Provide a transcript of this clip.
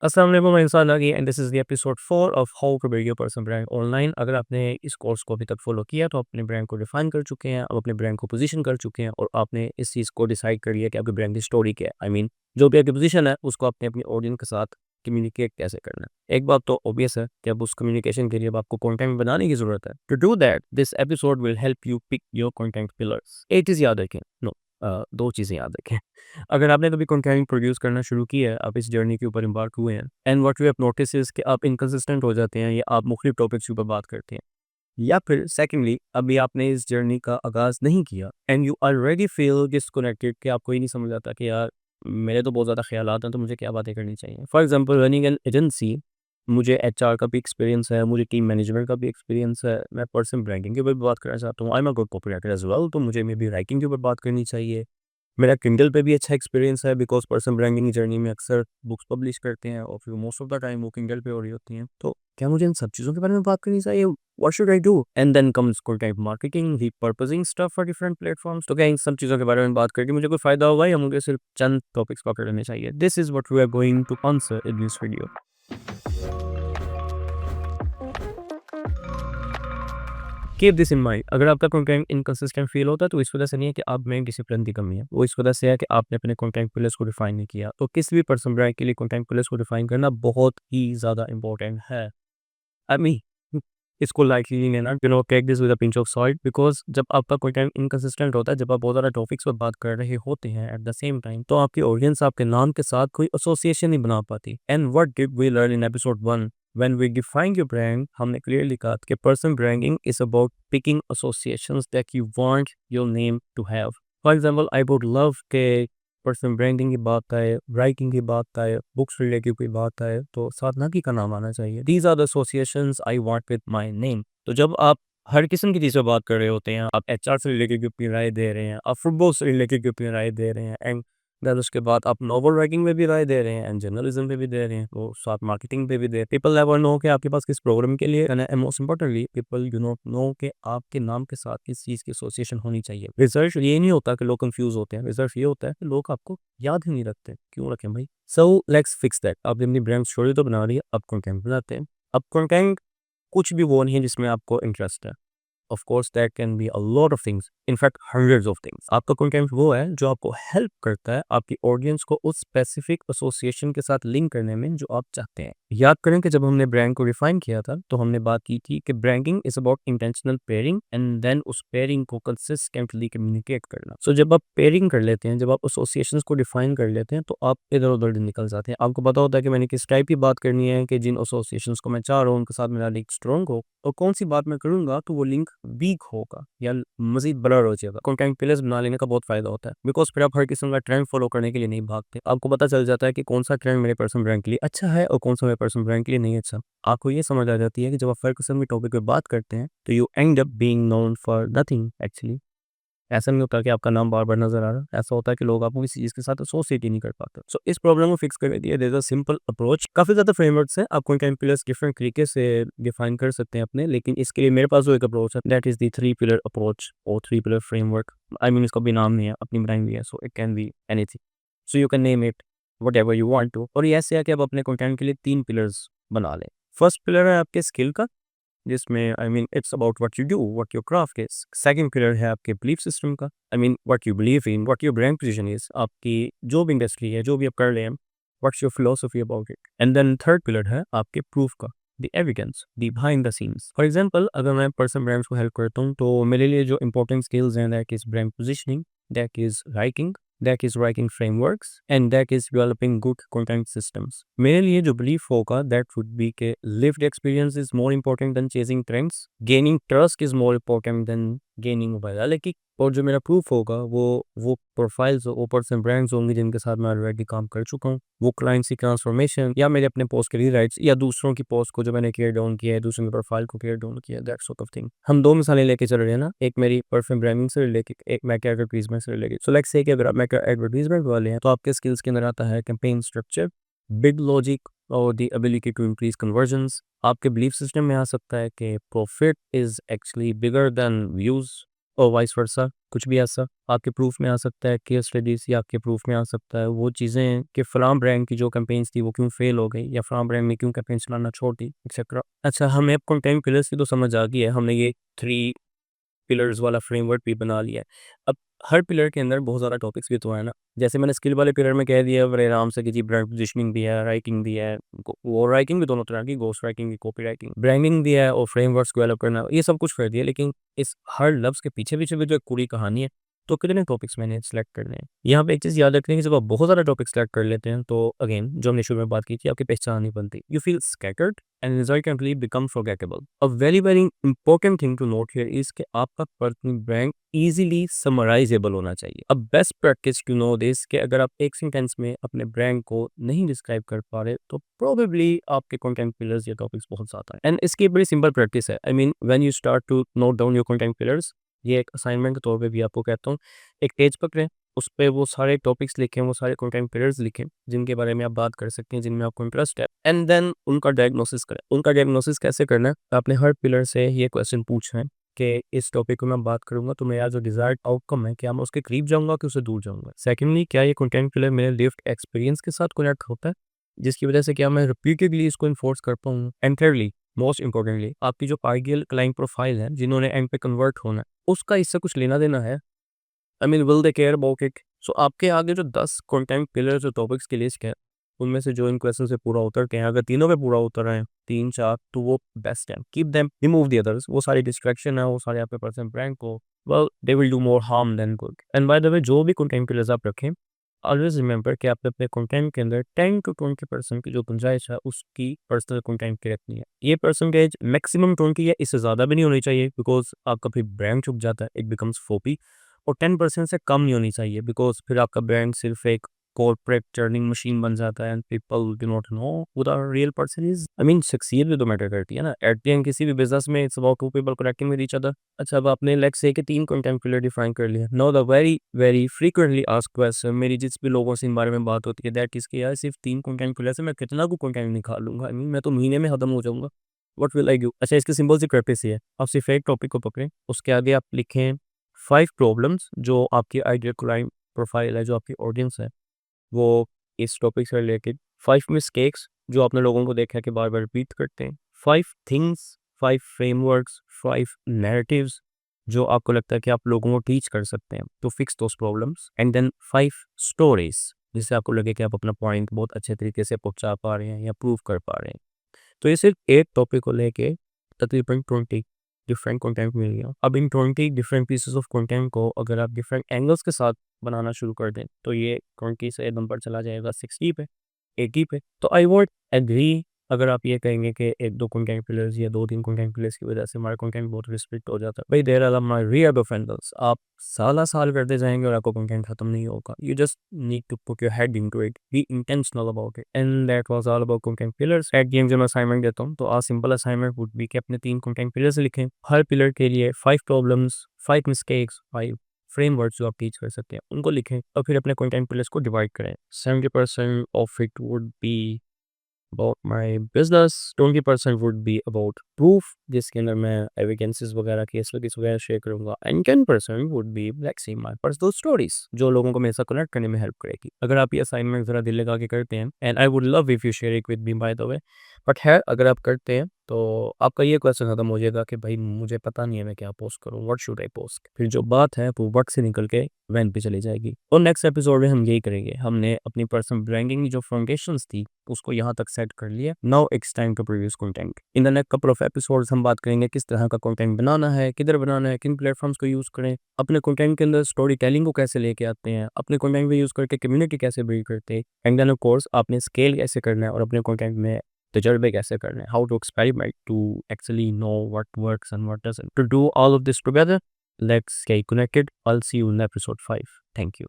अस्सलाम वालेकुम इंसान लगी and this is the episode 4 of how to build your personal brand online. अगर आपने इस कोर्स को अभी तक फॉलो किया तो अपने ब्रांड को डिफाइन कर चुके हैं, अब अपने ब्रांड को पोजीशन कर चुके हैं और आपने इस चीज़ को डिसाइड कर लिया कि आपके ब्रांड की स्टोरी क्या है। जो भी आपकी पोजीशन है उसको आपने अपनी ऑडियंस के साथ कम्युनिकेट कैसे करना है। एक बात तो ऑब्वियस है कि अब उस कम्युनिकेशन के लिए अब आपको कंटेंट बनाने की ज़रूरत है। To do that this episode will help you pick your content pillars. एक चीज़ याद रखें, नो 2 चीज़ें याद रखें। अगर आपने कभी कंटेंट प्रोड्यूस करना शुरू किया है, आप इस जर्नी के ऊपर एम्बार्क हुए हैं and what you have notice is कि आप इनकंसिस्टेंट हो जाते हैं या आप मुख्तलिफ टॉपिक्स के ऊपर बात करते हैं। या फिर सेकंडली अभी आपने इस जर्नी का आगाज़ नहीं किया and you already feel disconnected कि आपको ये नहीं समझ आता कि यार मेरे तो बहुत ज़्यादा ख़यालात हैं तो मुझे क्या बातें करनी चाहिए। For example running an agency, मुझे एचआर का भी एक्सपीरियंस है, मुझे टीम मैनेजमेंट का भी एक्सपीरियंस है, मैं पर्सनल ब्रांडिंग के ऊपर भी बात करना चाहता हूँ। I am a good copywriter as well, तो मुझे मे बी राइटिंग के ऊपर बात करनी चाहिए। मेरा किंडल पे भी अच्छा एक्सपीरियंस है बिकॉज़ पर्सनल ब्रांडिंग जर्नी में अक्सर बुक्स पब्लिश करते हैं और फिर मोस्ट ऑफ द टाइम वो किंडल पे हो रही होती हैं। तो क्या मुझे इन सब चीज़ों के बारे में बात करनी चाहिए? What should I do? And then comes content marketing, repurposing stuff for different platforms. तो क्या इन सब चीज़ों के बारे में बात करके मुझे कोई फ़ायदा होगा या मुझे सिर्फ चंद टॉपिक्स पकड़ लेने चाहिए? This is what we are going to answer in this video. Keep this in mind, अगर आपका कंटेंट इनकंसिस्टेंट फील होता है तो इस वजह से नहीं है कि आप में डिसिप्लिन की कमी है, वो इस वजह से है कि आपने अपने कंटेंट पिलर्स को डिफाइन नहीं किया। तो किसी भी पर्सनल ब्रांड के लिए कंटेंट पिलर्स को डिफाइन करना बहुत ही ज़्यादा इंपॉर्टेंट है। आई मीन इसको लाइटली नहीं लेना, take this with a pinch of salt, because जब आपका कंटेंट इनकंसिस्टेंट होता है, जब आप बहुत ज़्यादा टॉपिक्स पर बात कर रहे होते हैं एट द सेम टाइम, तो आपकी ऑडियंस आपके नाम के साथ कोई एसोसिएशन नहीं बना पाती। And what did we learn in episode 1 when we define your brand, हमने क्लियरली कहा कि personal branding is about picking associations that you want your name to have. For example I would love के personal branding की बात आए, writing की बात आए, बुक्स रिलेटेड की बात आए, तो साधना का नाम आना चाहिए। These are the associations I want with my name. तो जब आप हर किस्म की चीज़ से बात कर रहे होते हैं, आप एचआर से रिलेटेड अपनी राय दे रहे हैं, आप फुटबॉल से रिलेटेड अपनी राय दे रहे हैं एंड देन उसके बाद आप नॉवल राइटिंग में भी राय दे रहे हैं एंड जर्नलिज्म पे भी दे रहे हैं, तो साथ मार्केटिंग पे भी दे रहे हैं। पीपल नेवर नो कि आपके पास किस प्रोग्राम के लिए and most importantly people do not know कि आपके नाम के साथ किस चीज़ की एसोसिएशन होनी चाहिए। रिसर्च ये नहीं होता कि लोग कंफ्यूज होते हैं, रिसर्च ये होता है कि लोग आपको याद ही नहीं रखते। क्यों रखें भाई? So let's fix that. आपने अपनी ब्रांड स्टोरी तो बना रही है, अब कंटेंट बनाते हैं। अब कंटेंट कुछ भी वो नहीं है जिसमें आपको इंटरेस्ट है। Of course that can be a lot of things, in fact hundreds of things. आपका कंटेंट वो है जो आपको हेल्प करता है आपकी ऑडियंस को उस स्पेसिफिक एसोसिएशन के साथ लिंक करने में जो आप चाहते हैं। याद करें कि जब हमने ब्रांड को डिफाइन किया था तो हमने बात की थी कि branding is about intentional pairing and then उस पेयरिंग को कंसिस्टेंटली कम्युनिकेट करना। सो जब आप पेयरिंग कर लेते हैं, जब आप एसोसिएशंस को डिफाइन कर लेते हैं, तो आप इधर उधर निकल जाते हैं। आपको पता होता है कि मैंने किस टाइप की बात करनी है, कि जिन एसोसिएशंस को मैं चाह रहा हूँ उनके साथ मेरा लिंक स्ट्रॉन्ग हो, और कौन सी बात मैं करूंगा तो वो लिंक वीक होगा या मजीद ब्लर हो जाएगा। कंटेंट पिलर्स बना लेने का बहुत फायदा होता है बिकॉज फिर आप हर किस्म का ट्रेंड फॉलो करने के लिए नहीं भागते। आपको पता चल जाता है कि कौन सा ट्रेंड मेरे पर्सनल ब्रांड के लिए अच्छा है और कौन सा मेरे पर्सनल ब्रांड के लिए नहीं अच्छा। आपको ये समझ आ जाती है कि जब आप हर किस्म के टॉपिक पे बात करते हैं तो you and up being known for nothing actually. ऐसा नहीं होता कि आपका नाम बार-बार नज़र आ रहा है, ऐसा होता है कि लोग आपको किसी चीज़ के साथ एसोसिएट ही नहीं कर पाते। सो इस प्रॉब्लम को फिक्स करने के लिए there is a simple approach. काफ़ी ज़्यादा फ्रेमवर्क्स हैं, आप कंटेंट पिलर्स डिफरेंट तरीके से डिफाइन कर सकते हैं अपने, लेकिन इसके लिए मेरे पास जो एक अप्रोच है that is the 3 pillar approach और 3 पिलर फ्रेमवर्क। इसका भी नाम नहीं है, अपनी बनाई हुई है, so it can be anything. So you can name it whatever you want to. और ये ऐसे है कि आप अपने कंटेंट के लिए 3 पिलर्स बना लें। फर्स्ट पिलर है आपके स्किल का, जिसमें it's about what you do, what your craft is. Second pillar है आपके बिलीफ सिस्टम का, what you believe in, what your brand position is. आपकी जो भी इंडस्ट्री है, जो भी आप कर रहे हैं, what's your philosophy about it. And then third pillar है आपके प्रूफ का, the evidence, the behind the scenes. For example अगर मैं पर्सनल ब्रांड्स को हेल्प करता हूँ तो मेरे लिए जो इंपॉर्टेंट स्किल्स हैं that is brand positioning, that is writing, that is writing frameworks and that is developing good content systems. मेरे लिए जो belief होगा that would be कि lived experience is more important than chasing trends, gaining trust is more important than gaining virality, और जो मेरा proof होगा वो प्रोफाइल्स, वो पर्सन ब्रांड्स होंगे जिनके साथ मैं ऑलरेडी काम कर चुका हूँ, वो क्लाइंट्स की ट्रांसफॉर्मेशन या मेरे अपने पोस्ट के रीराइट्स या दूसरों की पोस्ट को जो मैंने केयर डाउन किया है, दूसरों की प्रोफाइल को केयर डाउन किया है, दैट सॉर्ट ऑफ थिंग। हम 2 मिसालें लेके चल रहे हैं ना, एक मेरी पर्सनल ब्रांडिंग से रिलेटेड, एक मैक एडवर्टाइजमेंट से रिलेटेड। सो लेट्स से कि अगर आप मैक एडवर्टाइजमेंट वाले हैं तो आपके स्किल्स के अंदर आता है कैंपेन स्ट्रक्चर, बिग लॉजिक और the ability to increase conversions. आपके बिलीफ सिस्टम में आ सकता है कि profit is actually bigger than views, और वाइस वर्सा, कुछ भी ऐसा आपके प्रूफ में आ सकता है, केस स्टडीज या आपके प्रूफ में आ सकता है वो चीज़ें कि फ़लाँ ब्रांड की जो कैंपेन्स थी वो क्यों फेल हो गई या फ़लाँ ब्रांड ने क्यों कैंपेन चलाना छोड़ दी एक्सेट्रा। अच्छा, हमें अब कंटेंट पिलर्स की तो समझ आ गई है, हमने ये 3 पिलर्स वाला फ्रेमवर्क भी बना लिया है। अब हर पिलर के अंदर बहुत ज़्यादा टॉपिक्स भी तो है ना, जैसे मैंने स्किल वाले पिलर में कह दिया बड़े आराम से कि जी ब्रांड पोजीशनिंग भी है, राइटिंग भी है, वो राइटिंग भी दोनों तरह की, घोस्ट राइटिंग की, कॉपी राइटिंग, ब्रांडिंग भी है और फ्रेमवर्क्स को डेवलप करना, ये सब कुछ कर दिया। लेकिन इस हर लफ्ज़ के पीछे-पीछे भी जो एक पूरी कहानी है, तो कितने टॉपिक्स मैंने सेलेक्ट करने हैं। यहाँ पे एक चीज़ याद रखनी है कि जब आप बहुत ज़्यादा टॉपिक सेलेक्ट कर लेते हैं, तो अगेन जो हमने शुरू में बात की थी, आपकी पहचान नहीं बनती। You feel scattered and resultantly become forgettable. A very important thing to note here is कि आपका पर्सनल ब्रांड easily summarizable होना चाहिए। अब best practice to know this कि अगर आप एक सेंटेंस में अपने ब्रांड को नहीं डिस्क्राइब कर पा रहे तो प्रोबेबली आपके कंटेंट पिलर्स या टॉपिक्स बहुत ज़्यादा हैं। एंड इसकी एक बड़ी सिंपल प्रैक्टिस है। I mean when you start to note down your content pillars, ये एक असाइनमेंट के तौर पे भी आपको कहता हूँ, एक पेज पकड़ें, उस पे वो सारे टॉपिक्स लिखें, वो सारे कंटेंट पिलर्स लिखें जिनके बारे में आप बात कर सकते हैं, जिनमें आपको इंटरेस्ट है, एंड देन उनका डायग्नोसिस करें। उनका डायग्नोसिस कैसे करना है? आपने हर पिलर से ये क्वेश्चन पूछना है कि इस टॉपिक को मैं बात करूंगा तो मेरा जो डिजायर्ड आउटकम है, क्या मैं उसके करीब जाऊंगा कि उससे दूर जाऊंगा? सेकेंडली, क्या ये कंटेंट पिलर मेरे लिफ्ट एक्सपीरियंस के साथ कनेक्ट होता है, जिसकी वजह से क्या मैं रिपीटेडली इसको इन्फोर्स कर पाऊंगा? एंड thirdly, मोस्ट इंपॉर्टेंटली, आपकी जो आइडियल क्लाइंट प्रोफाइल है जिन्होंने एंड पे कन्वर्ट होना है, उसका इससे कुछ लेना देना है? I mean will they care about it? So आपके आगे जो 10 कंटेंट पिलर्स और टॉपिक्स की लिस्ट है, उनमें से जो इन क्वेश्चन से पूरा उतरते हैं, अगर तीनों पे पूरा उतर रहे हैं, 3-4, तो वो बेस्ट है। Keep them, remove the others. वो सारी डिस्ट्रैक्शन है, वो सारे आपके पर्सनल ब्रांड को, well they will do more harm then good. And by the way, जो भी कंटेंट पिलर्स आप रखें, ऑलवेज रिमेंबर कि आपने अपने कंटेंट के अंदर 10 to 20% की जो गुंजाइश है उसकी पर्सनल कंटेंट की रखनी है। ये परसेंटेज मैक्सिमम 20 है, इससे ज़्यादा भी नहीं होनी चाहिए बिकॉज आपका फिर ब्रांड चुक जाता है, इट बिकम्स फोपी। और 10% से कम नहीं होनी चाहिए बिकॉज फिर आपका ब्रांड सिर्फ एक कॉर्पोरेट टर्निंग मशीन बन जाता है and people do not know who the real person is. I mean succeed भी तो मैटर करती है ना, एट द एंड किसी भी बिजनेस में it's about to people connecting with each other. अच्छा, अब आपने लेट्स से कि 3 कंटेंट पिलर डिफाइन कर लिया। Now the very frequently asked question, मेरी जिस भी लोगों से इन बारे में बात होती है, दैट इज कि यार सिर्फ 3 कंटेंट पिलर से मैं कितना को कंटेंट निकाल लूंगा? आई मीन मैं तो महीने में खत्म हो जाऊंगा। What will I do? अच्छा, इसकी सिंपल सी प्रैक्टिस ये है, आप सिर्फ एक टॉपिक को पकड़ें, उसके आगे आप लिखें 5 प्रॉब्लम्स जो आपकी आइडियल क्लाइंट प्रोफाइल है, जो आपकी ऑडियंस है, वो इस टॉपिक से रिलेटेड। 5 मिस्टेक्स जो आपने लोगों को देखा है कि बार-बार रिपीट करते हैं। 5 थिंग्स, 5 फ्रेमवर्क्स, 5 नैरेटिव्स जो आपको लगता है कि आप लोगों को टीच कर सकते हैं to fix those problems, and then 5 stories जिससे आपको लगे कि आप अपना पॉइंट बहुत अच्छे तरीके से पहुँचा पा रहे हैं या प्रूव कर पा रहे हैं। तो ये सिर्फ एक टॉपिक को लेके तकरीबन 20 डिफरेंट कंटेंट मिल गया। अब इन 20 डिफरेंट पीसेस ऑफ कंटेंट को अगर आप डिफरेंट एंगल्स के साथ बनाना शुरू कर दें तो ये 20 से नंबर चला जाएगा 60 पे, 80 पे। तो आई वुड एग्री अगर आप ये कहेंगे कि 1-2 कंटेंट पिलर्स या 2-3 कंटेंट पिलर्स की वजह से हमारा कंटेंट बहुत रिस्ट्रिक्ट हो जाता है। भाई there are my rear offenders, आप साल करते जाएंगे और आपको कंटेंट खत्म नहीं होगा। You just need to put your head into it, be intentional about it, and that was all about content pillars. At the end जब मैं असाइनमेंट देता हूँ तो a simple assignment would be कि अपने 3 कंटेंट पिलर्स लिखें, हर pillar के लिए 5 प्रॉब्लम्स, 5 मिस्टेक्स, 5 फ्रेमवर्क्स जो आप टीच कर सकते हैं उनको लिखें और फिर अपने कंटेंट पिलर्स को डिवाइड करें। 70% of it would be about my business, 20% would be about proof जिसके अंदर मैं एविडेंसेस वगैरह केस स्टडीज वगैरह शेयर करूंगा, and 10% would be like see my personal stories जो लोगों को मेरे साथ कनेक्ट करने में हेल्प करेगी। अगर आप ये असाइनमेंट जरा दिल लगा के करते हैं, and I would love if you share it with me by the way, but है अगर आप करते हैं तो आपका ये क्वेश्चन खत्म हो जाएगा कि भाई मुझे पता नहीं है मैं क्या पोस्ट करूँ, व्हाट शुड आई पोस्ट। फिर जो बात है वो वर्क से निकल के वैन पे चली जाएगी। और नेक्स्ट एपिसोड में हम यही करेंगे, हमने अपनी पर्सनल ब्रांडिंग की जो फाउंडेशंस थी उसको यहाँ तक सेट कर लिया। Now it's time to produce content. In the next couple of episodes हम बात करेंगे किस तरह का कंटेंट बनाना है, किधर बनाना है, किन प्लेटफॉर्म्स को यूज़ करें, अपने कंटेंट के अंदर स्टोरी टेलिंग को कैसे लेके आते हैं, अपने कंटेंट में यूज़ करके कम्युनिटी कैसे बिल्ड करते हैं, एंड देन ऑफ कोर्स आपने स्केल कैसे करना है और अपने कंटेंट में तजर्बे कैसे करने हैं, how to experiment to actually know what works and what doesn't. To do all of this together, let's stay connected. I'll see you in episode 5. Thank you.